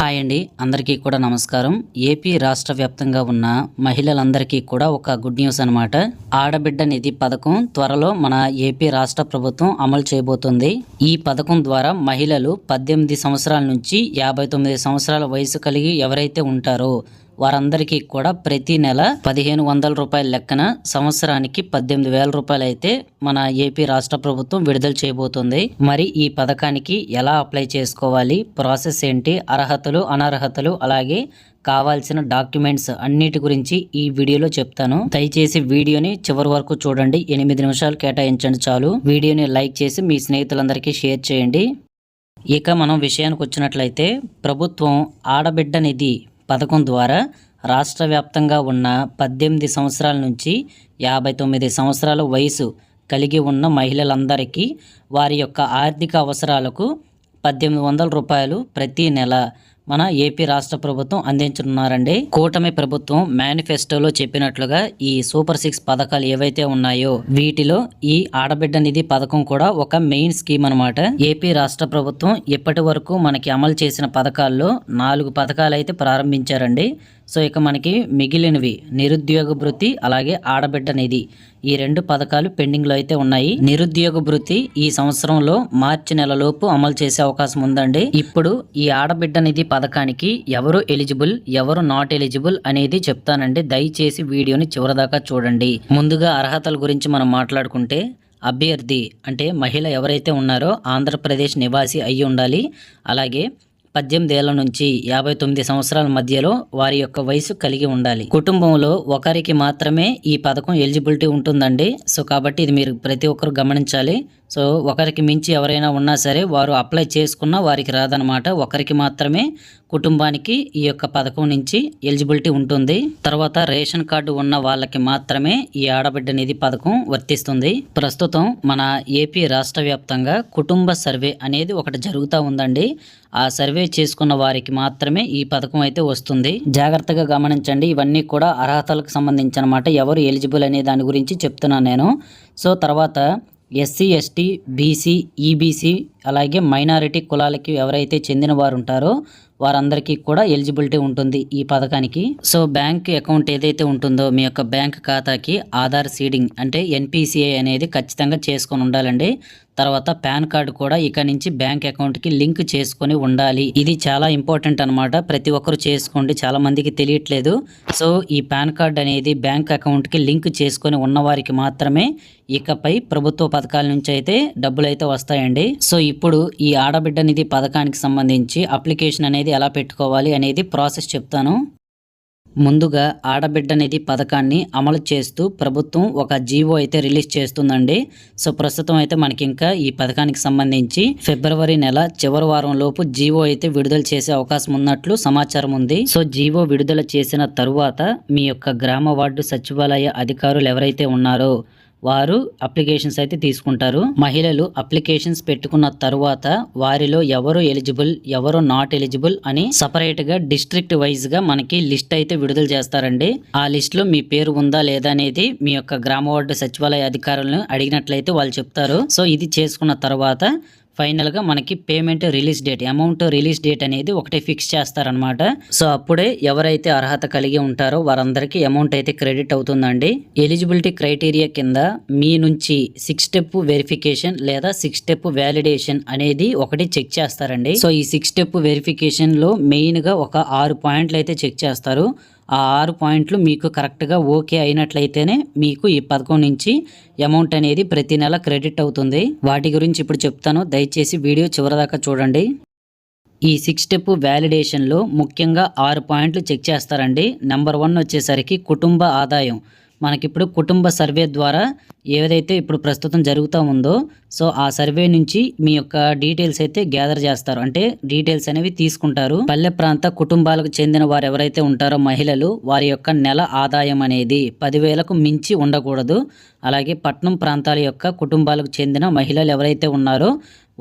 Hi అండి, అందరికీ కూడా నమస్కారం. ఏపీ రాష్ట్ర వ్యాప్తంగా ఉన్న మహిళలందరికీ కూడా ఒక గుడ్ న్యూస్ అనమాట. ఆడబిడ్డ నిధి పథకం త్వరలో మన ఏపీ రాష్ట్ర ప్రభుత్వం అమలు చేయబోతుంది. ఈ పథకం ద్వారా మహిళలు 18 సంవత్సరాల నుంచి 59 సంవత్సరాల వయసు కలిగి ఎవరైతే ఉంటారో వారందరికీ కూడా ప్రతి నెల 1500 రూపాయల లెక్కన సంవత్సరానికి 18,000 రూపాయలు అయితే మన ఏపీ రాష్ట్ర ప్రభుత్వం విడుదల చేయబోతుంది. మరి ఈ పథకానికి ఎలా అప్లై చేసుకోవాలి, ప్రాసెస్ ఏంటి, అర్హతలు అనర్హతలు అలాగే కావాల్సిన డాక్యుమెంట్స్ అన్నిటి గురించి ఈ వీడియోలో చెప్తాను. దయచేసి వీడియోని చివరి వరకు చూడండి. 8 నిమిషాలు కేటాయించండి చాలు. వీడియోని లైక్ చేసి మీ స్నేహితులందరికీ షేర్ చేయండి. ఇక మనం విషయానికి వచ్చినట్లయితే ప్రభుత్వం ఆడబిడ్డ నిధి పథకం ద్వారా రాష్ట్ర వ్యాప్తంగా ఉన్న 18 సంవత్సరాల నుంచి 59 సంవత్సరాల వయసు కలిగి ఉన్న మహిళలందరికీ వారి యొక్క ఆర్థిక అవసరాలకు 1800 రూపాయలు ప్రతి నెల మన ఏపీ రాష్ట్ర ప్రభుత్వం అందించనున్నారండి. కూటమి ప్రభుత్వం మేనిఫెస్టోలో చెప్పినట్లుగా ఈ సూపర్ 6 పథకాలు ఏవైతే ఉన్నాయో వీటిలో ఈ ఆడబిడ్డ నిధి పథకం కూడా ఒక మెయిన్ స్కీమ్ అనమాట. ఏపీ రాష్ట్ర ప్రభుత్వం ఇప్పటి వరకు మనకి అమలు చేసిన పథకాల్లో 4 పథకాలు అయితే ప్రారంభించారండి. సో ఇక మనకి మిగిలినవి నిరుద్యోగ భృతి అలాగే ఆడబిడ్డ నిధి ఈ 2 పథకాలు పెండింగ్లో అయితే ఉన్నాయి. నిరుద్యోగ భృతి ఈ సంవత్సరంలో మార్చి నెలలోపు అమలు చేసే అవకాశం ఉందండి. ఇప్పుడు ఈ ఆడబిడ్డ నిధి పథకానికి ఎవరు ఎలిజిబుల్ ఎవరు నాట్ ఎలిజిబుల్ అనేది చెప్తానండి. దయచేసి వీడియోని చివరిదాకా చూడండి. ముందుగా అర్హతల గురించి మనం మాట్లాడుకుంటే అభ్యర్థి అంటే మహిళ ఎవరైతే ఉన్నారో ఆంధ్రప్రదేశ్ నివాసి అయి ఉండాలి. అలాగే 18 ఏళ్ల నుంచి 59 సంవత్సరాల మధ్యలో వారి యొక్క వయసు కలిగి ఉండాలి. కుటుంబంలో ఒకరికి మాత్రమే ఈ పథకం ఎలిజిబిలిటీ ఉంటుందండి. సో కాబట్టి ఇది మీరు ప్రతి ఒక్కరు గమనించాలి. సో ఒకరికి మించి ఎవరైనా ఉన్నా సరే వారు అప్లై చేసుకున్నా వారికి రాదనమాట. ఒకరికి మాత్రమే కుటుంబానికి ఈ యొక్క పథకం నుంచి ఎలిజిబిలిటీ ఉంటుంది. తర్వాత రేషన్ కార్డు ఉన్న వాళ్ళకి మాత్రమే ఈ ఆడబిడ్డ నిధి పథకం వర్తిస్తుంది. ప్రస్తుతం మన ఏపీ రాష్ట్ర వ్యాప్తంగా కుటుంబ సర్వే అనేది ఒకటి జరుగుతూ ఉందండి. ఆ సర్వే చేసుకున్న వారికి మాత్రమే ఈ పథకం అయితే వస్తుంది. జాగ్రత్తగా గమనించండి. ఇవన్నీ కూడా అర్హతలకు సంబంధించి అనమాట. ఎవరు ఎలిజిబుల్ అనే దాని గురించి చెప్తున్నాను నేను. సో తర్వాత ఎస్సీ ఎస్టీ బీసీ ఈబీసీ అలాగే మైనారిటీ కులాలకి ఎవరైతే చెందిన వారు ఉంటారో వారందరికీ కూడా ఎలిజిబిలిటీ ఉంటుంది ఈ పథకానికి. సో బ్యాంక్ అకౌంట్ ఏదైతే ఉంటుందో మీ యొక్క బ్యాంక్ ఖాతాకి ఆధార్ సీడింగ్ అంటే ఎన్పిసిఐ అనేది ఖచ్చితంగా చేసుకొని ఉండాలండి. తర్వాత పాన్ కార్డు కూడా ఇక నుంచి బ్యాంక్ అకౌంట్కి లింక్ చేసుకొని ఉండాలి. ఇది చాలా ఇంపార్టెంట్ అనమాట. ప్రతి ఒక్కరు చేసుకోండి, చాలా మందికి తెలియట్లేదు. సో ఈ పాన్ కార్డు అనేది బ్యాంక్ అకౌంట్కి లింక్ చేసుకొని ఉన్నవారికి మాత్రమే ఇకపై ప్రభుత్వ పథకాల నుంచి అయితే డబ్బులు అయితే వస్తాయండి. సో ఇప్పుడు ఈ ఆడబిడ్డ నిధి పథకానికి సంబంధించి అప్లికేషన్ అనేది ఎలా పెట్టుకోవాలి అనేది ప్రాసెస్ చెప్తాను. ముందుగా ఆడబిడ్డ నిధి పథకాన్ని అమలు చేస్తూ ప్రభుత్వం ఒక జీవో అయితే రిలీజ్ చేస్తుందండి. సో ప్రస్తుతం అయితే మనకి ఇంకా ఈ పథకానికి సంబంధించి ఫిబ్రవరి నెల చివరి వారం లోపు జీవో అయితే విడుదల చేసే అవకాశం ఉన్నట్లు సమాచారం ఉంది. సో జీవో విడుదల చేసిన తరువాత మీ యొక్క గ్రామ వార్డు సచివాలయ అధికారులు ఎవరైతే ఉన్నారో వారు అప్లికేషన్స్ అయితే తీసుకుంటారు. మహిళలు అప్లికేషన్స్ పెట్టుకున్న తరువాత వారిలో ఎవరు ఎలిజిబుల్ ఎవరు నాట్ ఎలిజిబుల్ అని సపరేట్ గా డిస్ట్రిక్ట్ వైజ్ గా మనకి లిస్ట్ అయితే విడుదల చేస్తారండి. ఆ లిస్ట్ లో మీ పేరు ఉందా లేదా అనేది మీ యొక్క గ్రామ వార్డు సచివాలయ అధికారులను అడిగినట్లయితే వాళ్ళు చెప్తారు. సో ఇది చేసుకున్న తర్వాత ఫైనల్ గా మనకి payment release date amount release date అనేది ఒకటి ఫిక్స్ చేస్తారనమాట. సో అప్పుడే ఎవరైతే అర్హత కలిగి ఉంటారో వారందరికీ అమౌంట్ అయితే క్రెడిట్ అవుతుందండి. ఎలిజిబిలిటీ క్రైటీరియా కింద మీ నుంచి 6 స్టెప్ వెరిఫికేషన్ లేదా 6 స్టెప్ వ్యాలిడేషన్ అనేది ఒకటి చెక్ చేస్తారండి. సో ఈ 6 స్టెప్ వెరిఫికేషన్ లో మెయిన్ గా ఒక 6 పాయింట్లు అయితే చెక్ చేస్తారు. ఆ 6 పాయింట్లు మీకు కరెక్ట్గా ఓకే అయినట్లయితేనే మీకు ఈ పథకం నుంచి అమౌంట్ అనేది ప్రతి నెల క్రెడిట్ అవుతుంది. వాటి గురించి ఇప్పుడు చెప్తాను, దయచేసి వీడియో చివరిదాకా చూడండి. ఈ 6 స్టెప్ వ్యాలిడేషన్లో ముఖ్యంగా 6 పాయింట్లు చెక్ చేస్తారండి. నెంబర్ 1 వచ్చేసరికి కుటుంబ ఆదాయం. మనకిప్పుడు కుటుంబ సర్వే ద్వారా ఏదైతే ఇప్పుడు ప్రస్తుతం జరుగుతూ ఉందో సో ఆ సర్వే నుంచి మీ యొక్క డీటెయిల్స్ అయితే గ్యాదర్ చేస్తారు, అంటే డీటెయిల్స్ అనేవి తీసుకుంటారు. పల్లె ప్రాంత కుటుంబాలకు చెందిన వారు ఎవరైతే ఉంటారో మహిళలు వారి యొక్క నెల ఆదాయం అనేది 10,000కు మించి ఉండకూడదు. అలాగే పట్నం ప్రాంతాల యొక్క కుటుంబాలకు చెందిన మహిళలు ఎవరైతే ఉన్నారో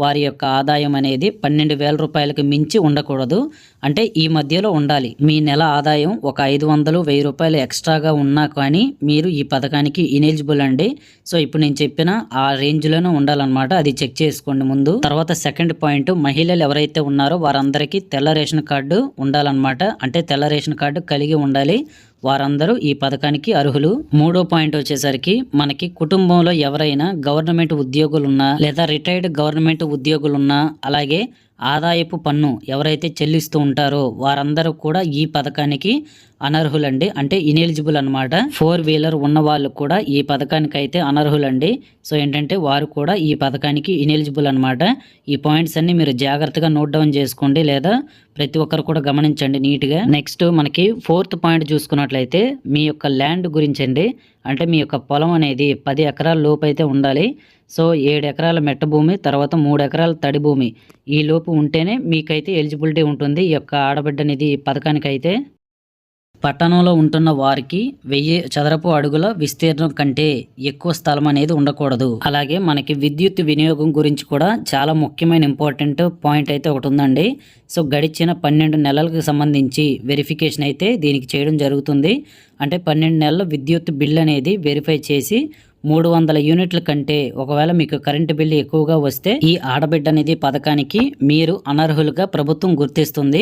వారి యొక్క ఆదాయం అనేది 12,000 రూపాయలకు మించి ఉండకూడదు. అంటే ఈ మధ్యలో ఉండాలి. మీ నెల ఆదాయం ఒక 500-1000 రూపాయలు ఎక్స్ట్రాగా ఉన్నా కానీ మీరు ఈ పథకానికి ఇనెలిజిబుల్ అండి. సో ఇప్పుడు నేను చెప్పిన ఆ రేంజ్లోనే ఉండాలి. ఉండాలన్నమాట. అది చెక్ చేసుకోండి ముందు. తర్వాత సెకండ్ పాయింట్, మహిళలు ఎవరైతే ఉన్నారో వారందరికీ తెల్ల రేషన్ కార్డు ఉండాలన్నమాట. అంటే తెల్ల రేషన్ కార్డు కలిగి ఉండాలి. వారందరూ ఈ పథకానికి అర్హులు. మూడో పాయింట్ వచ్చేసరికి మనకి కుటుంబంలో ఎవరైనా గవర్నమెంట్ ఉద్యోగులున్నా లేదా రిటైర్డ్ గవర్నమెంట్ ఉద్యోగులున్నా అలాగే ఆదాయపు పన్ను ఎవరైతే చెల్లిస్తూ ఉంటారో వారందరూ కూడా ఈ పథకానికి అనర్హులండి. అంటే ఇనెలిజిబుల్ అనమాట. 4-వీలర్ ఉన్న వాళ్ళు కూడా ఈ పథకానికి అయితే అనర్హులండి. సో ఏంటంటే వారు కూడా ఈ పథకానికి ఇనెలిజిబుల్ అనమాట. ఈ పాయింట్స్ అన్ని మీరు జాగ్రత్తగా నోట్ డౌన్ చేసుకోండి లేదా ప్రతి ఒక్కరు కూడా గమనించండి నీట్గా. నెక్స్ట్ మనకి 4th పాయింట్ చూసుకున్నట్లయితే మీ యొక్క ల్యాండ్ గురించి అండి. అంటే మీ యొక్క పొలం అనేది 10 ఎకరాల లోపు అయితే ఉండాలి. సో 7 ఎకరాల మెట్ట భూమి, తర్వాత 3 ఎకరాల తడి భూమి ఈ లోపు ఉంటేనే మీకైతే ఎలిజిబిలిటీ ఉంటుంది ఈ యొక్క ఆడబిడ్డ నిధి పథకానికి అయితే. పట్టణంలో ఉంటున్న వారికి 1000 చదరపు అడుగుల విస్తీర్ణం కంటే ఎక్కువ స్థలం అనేది ఉండకూడదు. అలాగే మనకి విద్యుత్ వినియోగం గురించి కూడా చాలా ముఖ్యమైన ఇంపార్టెంట్ పాయింట్ అయితే ఒకటి ఉందండి. సో గడిచిన 12 నెలలకు సంబంధించి వెరిఫికేషన్ అయితే దీనికి చేయడం జరుగుతుంది. అంటే 12 నెలల విద్యుత్ బిల్ అనేది వెరిఫై చేసి 300 యూనిట్ల కంటే ఒకవేళ మీకు కరెంటు బిల్లు ఎక్కువగా వస్తే ఈ ఆడబిడ్డ నిధి పథకానికి మీరు అనర్హులుగా ప్రభుత్వం గుర్తిస్తుంది.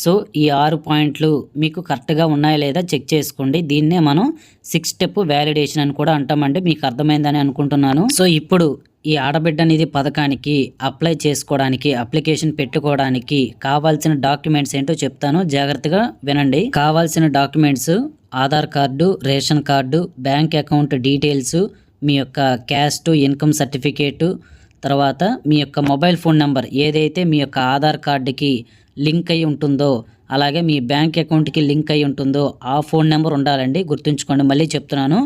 సో ఈ 6 పాయింట్లు మీకు కరెక్ట్గా ఉన్నాయా లేదా చెక్ చేసుకోండి. దీన్నే మనం 6 స్టెప్ వ్యాలిడేషన్ అని కూడా అంటామండి. మీకు అర్థమైందని అనుకుంటున్నాను. సో ఇప్పుడు ఈ ఆడబిడ్డ నిధి పథకానికి అప్లై చేసుకోవడానికి, అప్లికేషన్ పెట్టుకోవడానికి కావాల్సిన డాక్యుమెంట్స్ ఏంటో చెప్తాను, జాగ్రత్తగా వినండి. కావాల్సిన documents Aadhaar card, ration card, bank account details, మీ యొక్క క్యాస్ట్ ఇన్కమ్ సర్టిఫికేటు, తర్వాత మీ యొక్క మొబైల్ ఫోన్ నెంబర్ ఏదైతే మీ యొక్క ఆధార్ కార్డుకి లింక్ అయి ఉంటుందో అలాగే మీ బ్యాంక్ అకౌంట్కి లింక్ అయి ఉంటుందో ఆ ఫోన్ నెంబర్ ఉండాలండి. గుర్తుంచుకోండి, మళ్ళీ చెప్తున్నాను.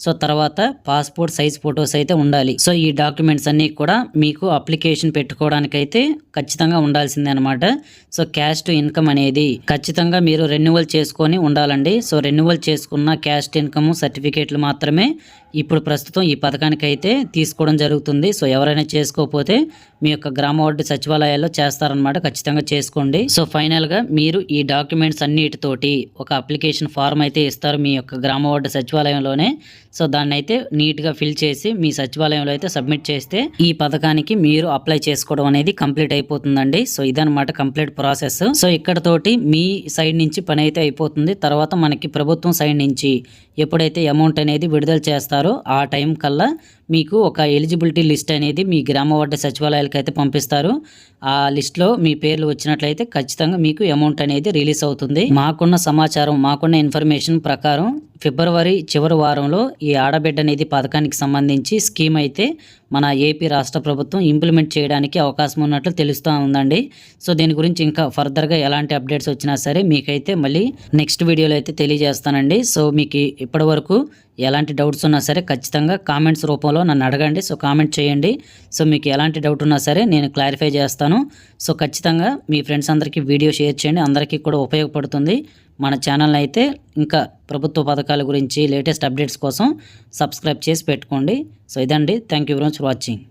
సో తర్వాత పాస్పోర్ట్ సైజ్ ఫొటోస్ అయితే ఉండాలి. సో ఈ డాక్యుమెంట్స్ అన్నీ కూడా మీకు అప్లికేషన్ పెట్టుకోవడానికైతే ఖచ్చితంగా ఉండాల్సిందే అనమాట. సో క్యాస్ట్ ఇన్కమ్ అనేది ఖచ్చితంగా మీరు రెన్యువల్ చేసుకొని ఉండాలండి. సో రెన్యువల్ చేసుకున్న క్యాస్ట్ ఇన్కమ్ సర్టిఫికేట్లు మాత్రమే ఇప్పుడు ప్రస్తుతం ఈ పథకానికి అయితే తీసుకోవడం జరుగుతుంది. సో ఎవరైనా చేసుకోకపోతే మీ యొక్క గ్రామ వార్డు సచివాలయాల్లో చేస్తారనమాట. ఖచ్చితంగా చేసుకోండి. సో ఫైనల్గా మీరు ఈ డాక్యుమెంట్స్ అన్నిటితోటి ఒక అప్లికేషన్ ఫార్మ్ అయితే ఇస్తారు మీ యొక్క గ్రామ వార్డు సచివాలయంలోనే. సో దాన్ని అయితే నీట్గా ఫిల్ చేసి మీ సచివాలయంలో అయితే సబ్మిట్ చేస్తే ఈ పథకానికి మీరు అప్లై చేసుకోవడం అనేది కంప్లీట్ అయిపోతుందండి. సో ఇదనమాట కంప్లీట్ ప్రాసెస్. సో ఇక్కడతోటి మీ సైడ్ నుంచి పని అయితే అయిపోతుంది. తర్వాత మనకి ప్రభుత్వం సైడ్ నుంచి ఎప్పుడైతే అమౌంట్ అనేది విడుదల చేస్తారో ఆ టైం కల్లా మీకు ఒక ఎలిజిబిలిటీ లిస్ట్ అనేది మీ గ్రామ వార్డు సచివాలయాలకు అయితే పంపిస్తారు. ఆ లిస్ట్లో మీ పేర్లు వచ్చినట్లయితే ఖచ్చితంగా మీకు అమౌంట్ అనేది రిలీజ్ అవుతుంది. మాకున్న సమాచారం, మాకున్న ఇన్ఫర్మేషన్ ప్రకారం ఫిబ్రవరి చివరి వారంలో ఈ ఆడబిడ్డ నిధి పథకానికి సంబంధించి స్కీమ్ అయితే మన ఏపీ రాష్ట్ర ప్రభుత్వం ఇంప్లిమెంట్ చేయడానికి అవకాశం ఉన్నట్లు తెలుస్తూ ఉందండి. సో దీని గురించి ఇంకా ఫర్దర్గా ఎలాంటి అప్డేట్స్ వచ్చినా సరే మీకైతే మళ్ళీ నెక్స్ట్ వీడియోలో అయితే తెలియజేస్తానండి. సో మీకు ఇప్పటి వరకు ఎలాంటి డౌట్స్ ఉన్నా సరే ఖచ్చితంగా కామెంట్స్ రూపంలో నన్ను అడగండి. సో కామెంట్ చేయండి. సో మీకు ఎలాంటి డౌట్ ఉన్నా సరే నేను క్లారిఫై చేస్తాను. సో ఖచ్చితంగా మీ ఫ్రెండ్స్ అందరికీ వీడియో షేర్ చేయండి, అందరికీ కూడా ఉపయోగపడుతుంది. మన ఛానల్ని అయితే ఇంకా ప్రభుత్వ పథకాల గురించి లేటెస్ట్ అప్డేట్స్ కోసం సబ్స్క్రైబ్ చేసి పెట్టుకోండి. సో ఇదండి, thank you very much for watching.